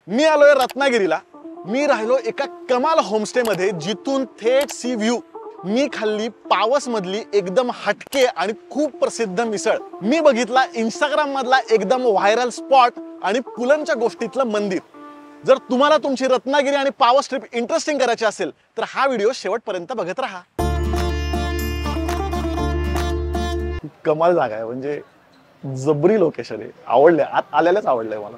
मी आलोय रत्नागिरीला। मी राहिलो एका कमाल होमस्टे मध्ये जिथून थेट सी व्ह्यू। मी खाल्ली पावस मधली एकदम हटके आणि खूप प्रसिद्ध मिसळ। मी बघितला इंस्टाग्राम मधला एकदम व्हायरल स्पॉट आणि पुलंच्या गोष्टीतलं मंदिर। जर तुम्हाला तुमची रत्नागिरी आणि पावस ट्रिप इंटरेस्टिंग करायची असेल तर हा व्हिडिओ शेवटपर्यंत बघत राहा। कमाल जागा आहे, म्हणजे जबरी लोकेशन आहे। आवडले, आत आल्यालाच आवडलंय मला।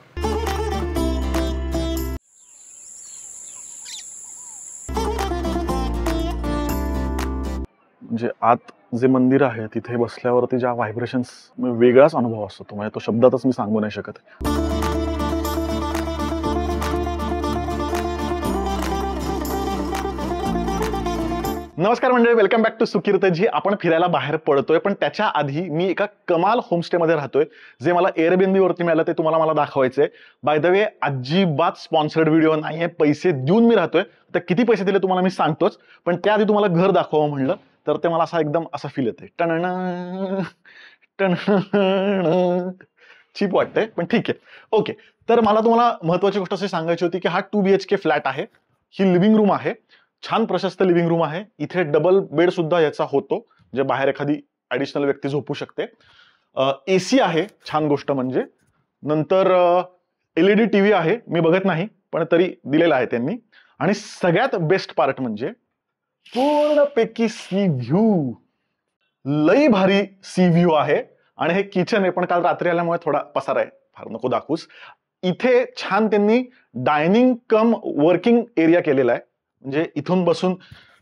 म्हणजे आत जे मंदिर आहे तिथे बसल्यावरती ज्या व्हायब्रेशन्स, वेगळाच अनुभव असतो तो, म्हणजे तो शब्दातच मी सांगू नाही शकत। नमस्कार मंडळी, वेलकम बॅक टू सुकीर्तजी। आपण फिरायला बाहेर पडतोय, पण त्याच्या आधी मी एका कमाल होमस्टे मध्ये राहतोय जे मला एअरबीएनबी वरती मिळालं। ते तुम्हाला मला दाखवायचंय। बाय द वे, अजिबात स्पॉन्सर्ड व्हिडिओ नाहीये, पैसे देऊन मी राहतोय। तर किती पैसे दिले तुम्हाला मी सांगतोच, पण त्याआधी तुम्हाला घर दाखवावं म्हणलं तर ते मला असा एकदम असा फील येते। चीप वाटतंय पण ठीक आहे, ओके। तर मला तुम्हाला महत्वाची गोष्ट अशी सांगायची होती की हा 2 BHK फ्लॅट आहे। ही लिव्हिंग रूम आहे, छान प्रशस्त लिव्हिंग रूम आहे। इथे डबल बेड सुद्धा याचा होतो, म्हणजे बाहेर एखादी ऍडिशनल व्यक्ती झोपू शकते। एसी आहे, छान गोष्ट म्हणजे। नंतर LED टीव्ही आहे, मी बघत नाही पण तरी दिलेला आहे त्यांनी। आणि सगळ्यात बेस्ट पार्ट म्हणजे पूर्णपैकी सी व्ह्यू, लई भारी सी व्ह्यू आहे। आणि हे किचन आहे, पण काल रात्री आल्यामुळे थोडा पसारा आहे, फार नको दाखवूस। इथे छान त्यांनी डायनिंग कम वर्किंग एरिया केलेला आहे, म्हणजे इथून बसून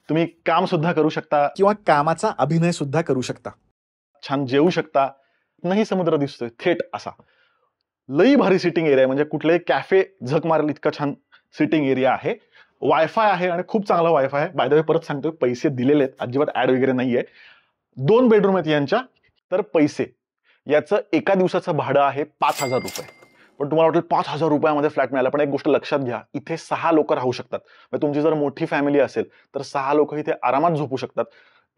तुम्ही काम सुद्धा करू शकता किंवा कामाचा अभिनय सुद्धा करू शकता। छान जेवू शकता, नाही समुद्र दिसतोय थेट असा। लई भारी सिटिंग एरिया आहे, म्हणजे कुठलेही कॅफे झक मारेल इतका छान सिटिंग एरिया आहे। वायफाय आहे आणि खूप चांगला वायफाय आहे। बाय द वे, परत सांगतोय, पैसे दिलेले आहेत, अजिबात ऍड वगैरे नाहीये। 2 बेडरूम आहेत यांच्या। तर पैसे, याचं एका दिवसाचं भाडं आहे 5,000 रुपये। पण तुम्हाला वाटेल 5,000 रुपयामध्ये फ्लॅट मिळाला, पण एक गोष्ट लक्षात घ्या, इथे 6 लोक राहू शकतात। म्हणजे तुमची जर मोठी फॅमिली असेल तर 6 लोक इथे आरामात झोपू शकतात।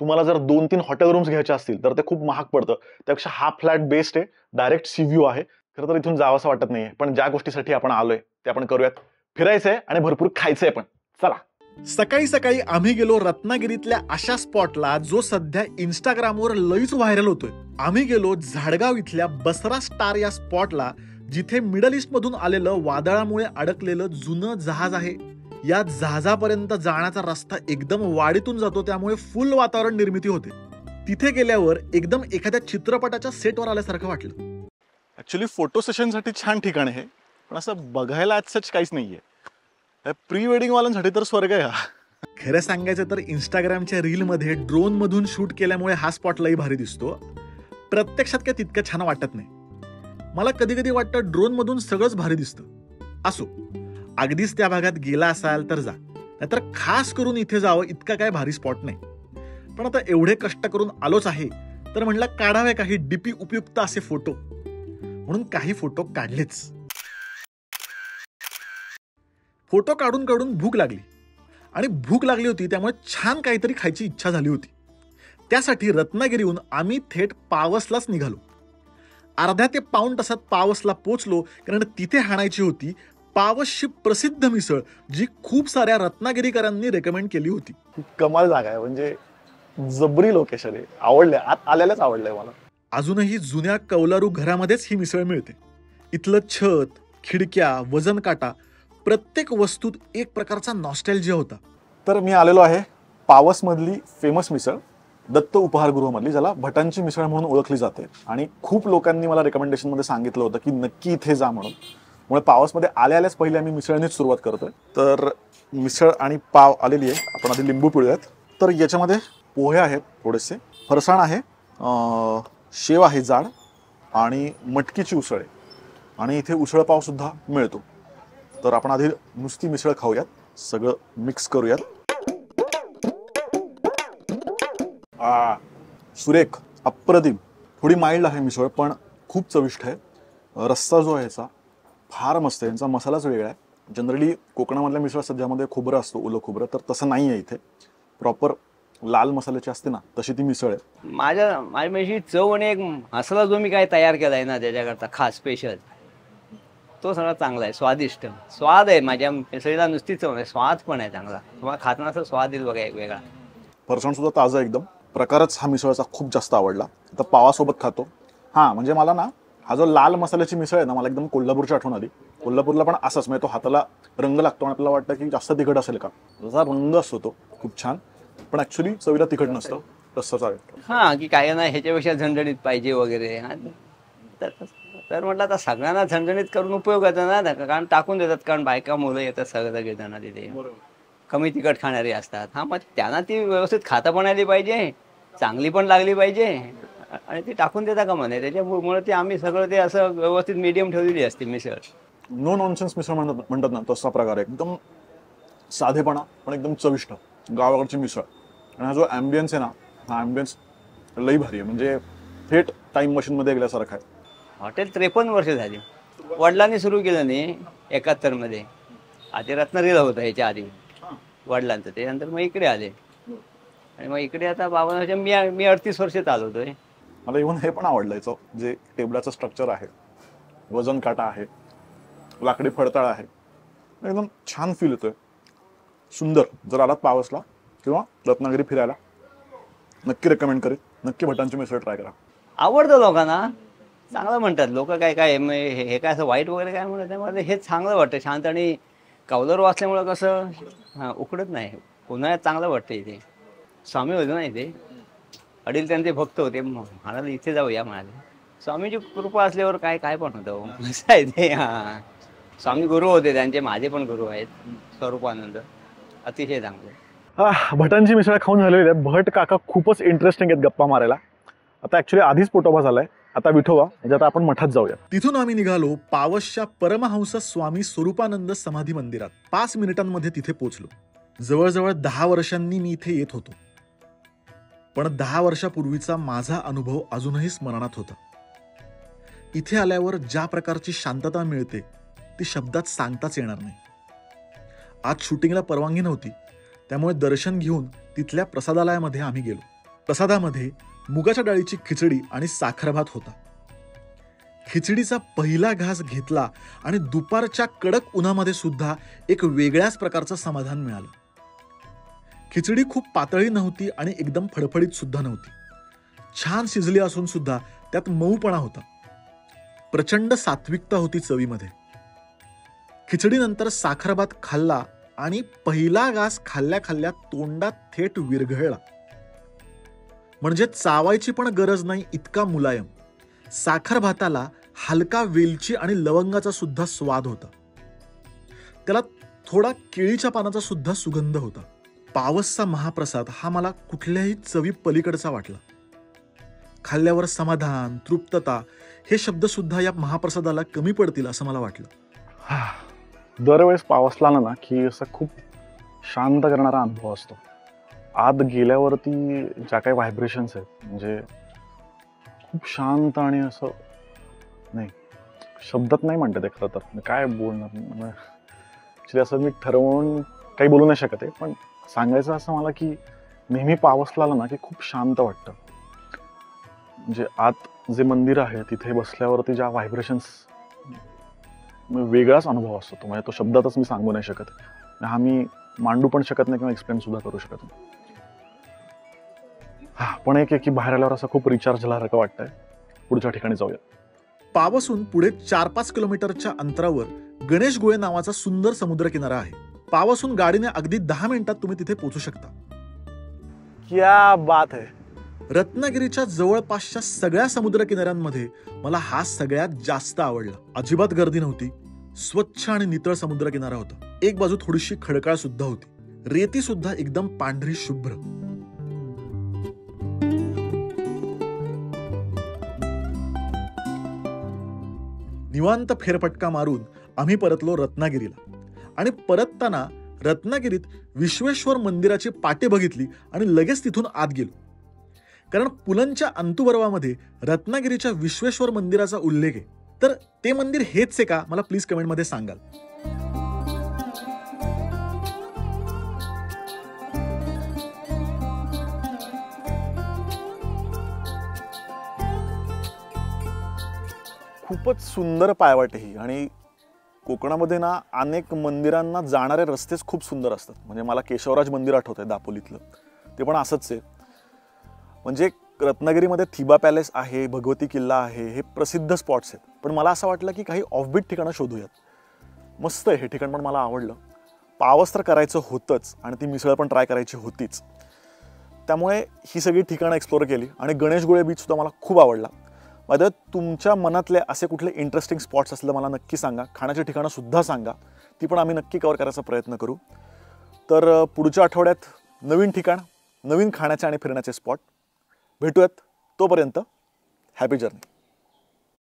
तुम्हाला जर 2-3 हॉटेल रूम्स घ्यायच्या असतील तर ते खूप महाग पडतं, त्यापेक्षा हा फ्लॅट बेस्ट आहे। डायरेक्ट सी व्ह्यू आहे। खरं तर इथून जावंसं वाटत नाहीये, पण ज्या गोष्टीसाठी आपण आलोय ते आपण करूयात। फिरायचंय आणि भरपूर खायचंय पण, चला। सकाळी सकाळी आम्ही गेलो रत्नागिरीतल्या अशा स्पॉटला जो सध्या इंस्टाग्रामवर लईच व्हायरल होतोय। आम्ही गेलो झाडगाव इथल्या बसरा स्टार या स्पॉटला, जिथे मिडल ईस्ट मधून आलेलं वादळामुळे अडकलेलं जुनं जहाज आहे। या जहाजापर्यंत जाण्याचा रस्ता एकदम वाडीतून जातो, त्यामुळे फुल वातावरण निर्मिती होते। तिथे गेल्यावर एकदम एखाद्या चित्रपटाच्या सेटवर आल्यासारखं वाटलं। ऍक्च्युली फोटो सेशनसाठी छान ठिकाण आहे, पण असं बघायला आज सच काहीच नाहीये। प्री वेडिंग वाल्यांसाठी तर स्वर्ग आहे हा। खरं सांगायचं तर इंस्टाग्रामच्या रील मध्ये ड्रोन मधून शूट केल्यामुळे हा स्पॉट लई भारी दिसतो। प्रत्यक्षात काय तितकं छान वाटत नाही। मला कधी कधी वाटतं ड्रोन मधून सगळंच भारी दिसतं। असो, अगदीच त्या भागात गेला असाल तर जा, नाहीतर खास करून इथे जावं इतका काय भारी स्पॉट नाही। पण आता एवढे कष्ट करून आलोच आहे तर म्हणलं काढावे काही डीपी उपयुक्त असे फोटो, म्हणून काही फोटो काढलेच। फोटो काढून काढून भूक लागली, आणि भूक लागली होती त्यामुळे छान काहीतरी खायची इच्छा झाली होती। त्यासाठी रत्नागिरीहून आम्ही थेट पावसलाच निघालो। अर्ध्या ते पाऊण तासात पावसला पोचलो, कारण तिथे हाणायची होती पावसची प्रसिद्ध मिसळ, जी खूप साऱ्या रत्नागिरीकरांनी रेकमेंड केली होती। कमाल जागा आहे, म्हणजे जबरी लोकेशन आहे। आवडले, आत आल्यालाच आवडलंय मला। अजूनही जुन्या कौलारू घरामध्येच ही मिसळ मिळते। इथलं छत, खिडक्या, वजन काटा, प्रत्येक वस्तूत एक प्रकारचा नॉस्टॅल्जिया होता। तर मी आलेलो आहे पावस मधली फेमस मिसळ, दत्त उपहारगृहमधली, ज्याला भटांची मिसळ म्हणून ओळखली जाते। आणि खूप लोकांनी मला रेकमेंडेशन मध्ये सांगितलं होतं की नक्की इथे जा म्हणून। मुळे पावसमध्ये आल्याच पहिले आम्ही मिसळनीच सुरुवात करतोय। तर मिसळ आणि पाव आलेली आहे, आपण आधी लिंबू पिळूयात। तर याच्यामध्ये पोहे आहेत, थोडेसे फरसाण आहे, शेव आहे जाड, आणि मटकीची उसळ आहे, आणि इथे उसळ पाव सुद्धा मिळतो। तर आपण आधी नुसती मिसळ खाऊयात, सगळं मिक्स करूयात। सुरेख, अप्रतिम। थोडी माइल्ड आहे मिसळ, पण खूप चविष्ट आहे। रस्सा जो आहे याचा फार मस्त आहे, यांचा मसालाच वेगळा आहे। जनरली कोकणामधल्या मिसळ सध्यामध्ये खोबरं असतो, ओलं खोबरं, तर तसं नाही आहे इथे। प्रॉपर लाल मसाल्याची असते ना, तशी ती मिसळ आहे। माझी चव आणि एक मसाला जो मी काय तयार केलाय ना त्याच्याकरता खास स्पेशल, तो सगळा चांगला आहे, स्वादिष्ट स्वाद आहे. माझ्या मिसळीला नुसती चव नाही, स्वाद पण आहे चांगला. तुम्हाला खाताना असं स्वाद येईल बघा एक वेगळा. फरसाण सुद्धा ताजं एकदम. प्रकारच हा मिसळचा खूप जास्त आवडला. आता पावासोबत खातो. हां, म्हणजे मला ना हा जो लाल मसाल्याची मिसळ आहे ना, मला एकदम कोल्हापूरची आठवण आली. कोल्हापूरला पण असंच, म्हणजे तो हाताला रंग लागतो आणि आपल्याला वाटतं की जास्त तिखट असेल का, जसा रंग असतो तो खूप छान, पण ऍक्च्युली चवीला तिखट नसतं, तसंच आहे. हां, की काय नाही ह्याच्यापेक्षा झणझणीत पाहिजे वगैरे. तर म्हटलं आता सगळ्यांना झणझणीत करून उपयोगाचा ना, कारण टाकून देतात, कारण बायका मुलं येतात सगळं घेताना तिथे कमी तिखट खाणारी असतात. हां, मग त्यांना ती व्यवस्थित खाता पण आली पाहिजे, चांगली पण लागली पाहिजे आणि ती टाकून देता का म्हणे. त्याच्यामुळे ते आम्ही सगळं ते असं व्यवस्थित मीडियम ठेवलेली असते मिसळ. नो नॉनसेन्स मिसळ म्हणतात ना, तसा प्रकार आहे. एकदम साधेपणा पण एकदम चविष्ट गावाकडची मिसळ. आणि हा जो ॲम्बियन्स आहे ना, हा ॲम्बियन्स लई भारी आहे. म्हणजे थेट टाईम मशीनमध्ये गेल्यासारखा आहे. हॉटेल 53 वर्ष झाली. वडिलांनी सुरू केलं नाही 71 मध्ये. आधी रत्नागिरीला होतं ह्याच्या आधी वडिलांचं, त्यानंतर मग इकडे आले आणि मग इकडे आता 52 वर्ष. मी 38 वर्ष चालवतोय. मला इव्हन हे पण आवडलं, याचं जे टेबलाचं स्ट्रक्चर आहे, वजन काटा आहे, लाकडी फडताळ आहे, एकदम छान फील येतोय. सुंदर. जर आलात पावसला किंवा रत्नागिरी फिरायला, नक्की रेकमेंड करेल. नक्की भटांची मिसळ ट्राय करा. आवडतं लोकांना, चांगलं म्हणतात लोक. काय काय हे काय असं वाईट वगैरे काय म्हणत नाही. मला हे चांगलं वाटतं, शांत. आणि कौलर वाचल्यामुळं कसं उकडत नाही. उन्हाळ्यात चांगलं वाटतं. इथे स्वामी होते ना, इथे अडील त्यांचे भक्त होते, म्हणाले इथे जाऊया म्हणाले. स्वामीची कृपा असल्यावर काय काय पण होतं असं आहे ते. हां, स्वामी गुरु होते त्यांचे, माझे पण गुरु आहेत. स्वरूपानंद अतिशय चांगले. भटांची मिसळ खाऊन झालेली आहे. भट काका खूपच इंटरेस्टिंग आहेत गप्पा मारायला. आता ॲक्च्युली आधीच पोटोबा झालाय, आता विठोबा, म्हणजे आता आपण मठात जाऊया. तिथून आम्ही निघालो पावसच्या परमहंस स्वामी स्वरूपानंद समाधी मंदिरात. 5 मिनिटांमध्ये तिथे पोहोचलो. जवळजवळ 10 वर्षांनी मी इथे येत होतो, पण 10 वर्षापूर्वीचा माझा अनुभव अजूनही स्मरणात होता. इथे आल्यावर ज्या प्रकारची शांतता मिळते ती शब्दात सांगताच येणार नाही. आज शूटिंगला परवानगी नव्हती, त्यामुळे दर्शन घेऊन तिथल्या प्रसादालयामध्ये आम्ही गेलो. प्रसादामध्ये मुगाच्या डाळीची खिचडी आणि साखर भात होता. खिचडीचा पहिला घास घेतला आणि दुपारच्या कडक उन्हामध्ये सुद्धा एक वेगळ्याच प्रकारचं समाधान मिळालं. खिचडी खूप पातळी नव्हती आणि एकदम फडफडीत सुद्धा नव्हती. छान शिजली असून सुद्धा त्यात मऊपणा होता. प्रचंड सात्विकता होती चवीमध्ये. खिचडीनंतर साखर भात खाल्ला आणि पहिला घास खाल्ल्या खाल्ल्या तोंडात थेट विरघळला. म्हणजे चावायची पण गरज नाही इतका मुलायम. साखर भाताला हलका वेलची आणि लवंगाचा सुद्धा स्वाद होता. त्याला थोडा केळीच्या पानाचा सुद्धा सुगंध होता. पावसचा महाप्रसाद हा मला कुठल्याही चवी पलीकडचा वाटला. खाल्ल्यावर समाधान, तृप्तता हे शब्द सुद्धा या महाप्रसादाला कमी पडतील असं मला वाटलं. दरवेळेस पावसला ना की असं खूप शांत करणारा अनुभव असतो. आत गेल्यावरती ज्या काही व्हायब्रेशन्स आहेत, म्हणजे खूप शांत आणि असं, नाही शब्दात नाही म्हणतात ते. खरं तर काय बोलणार, ॲक्च्युली असं मी ठरवून काही बोलू नाही शकत आहे, पण सांगायचं असं मला की नेहमी पावसला आला ना की खूप शांत वाटतं. म्हणजे आत जे मंदिर आहे तिथे बसल्यावरती ज्या व्हायब्रेशन्स, वेगळाच अनुभव असतो तो. म्हणजे तो शब्दातच मी सांगू नाही शकत. हा मी मांडू पण शकत नाही किंवा एक्सप्लेन सुद्धा करू शकत नाही. पण एक आहे की बाहेर आल्यावर असं खूप रिचार्ज झाल्यासारखं वाटतंय. पुढच्या ठिकाणी जाऊया. पावसून पुढे 4-5 किलोमीटरच्या अंतरावर गणेश गोळे नावाचा सुंदर समुद्र किनारा आहे. पावसून गाडीने अगदी 10 मिनिटात तुम्ही तिथे पोहोचू शकता. क्या बात है. रत्नागिरीच्या जवळपासच्या सगळ्या समुद्र किनाऱ्यांमध्ये मला हा सगळ्यात जास्त आवडला. अजिबात गर्दी नव्हती. स्वच्छ आणि नितळ समुद्र किनारा होता. एक बाजू थोडीशी खडकाळ सुद्धा होती. रेती सुद्धा एकदम पांढरी शुभ्र. निवांत फेरफटका मारून आम्ही परतलो रत्नागिरीला. आणि परतताना रत्नागिरीत विश्वेश्वर मंदिराची पाटे बघितली आणि लगेच तिथून आत गेलो. कारण पुलंच्या अंतुबर्वामध्ये रत्नागिरीच्या विश्वेश्वर मंदिराचा उल्लेख आहे. तर ते मंदिर हेच आहे का, मला प्लीज कमेंटमध्ये सांगाल. खूपच सुंदर पायवाट ही, आणि कोकणामध्ये ना अनेक मंदिरांना जाणारे रस्तेच खूप सुंदर असतात. म्हणजे मला केशवराज मंदिर आठवतंय दापोलीतलं, ते पण असंच आहे. म्हणजे रत्नागिरीमध्ये थिबा पॅलेस आहे, भगवती किल्ला आहे, हे प्रसिद्ध स्पॉट्स आहेत. पण मला असं वाटलं की काही ऑफबीट ठिकाणं शोधूयात. मस्त आहे हे ठिकाण, पण मला आवडलं. पावस तर करायचं होतंच आणि ती मिसळ पण ट्राय करायची होतीच. त्यामुळे ही सगळी ठिकाणं एक्सप्लोर केली आणि गणेशगुळे बीचसुद्धा मला खूप आवडला. माझ्या तुमच्या मनातले असे कुठले इंटरेस्टिंग स्पॉट्स असले मला नक्की सांगा. खाण्याची ठिकाणंसुद्धा सांगा, ती पण आम्ही नक्की कव्हर करायचा प्रयत्न करू. तर पुढच्या आठवड्यात नवीन ठिकाण, नवीन खाण्याचे आणि फिरण्याचे स्पॉट भेटूयात. तोपर्यंत हॅपी जर्नी.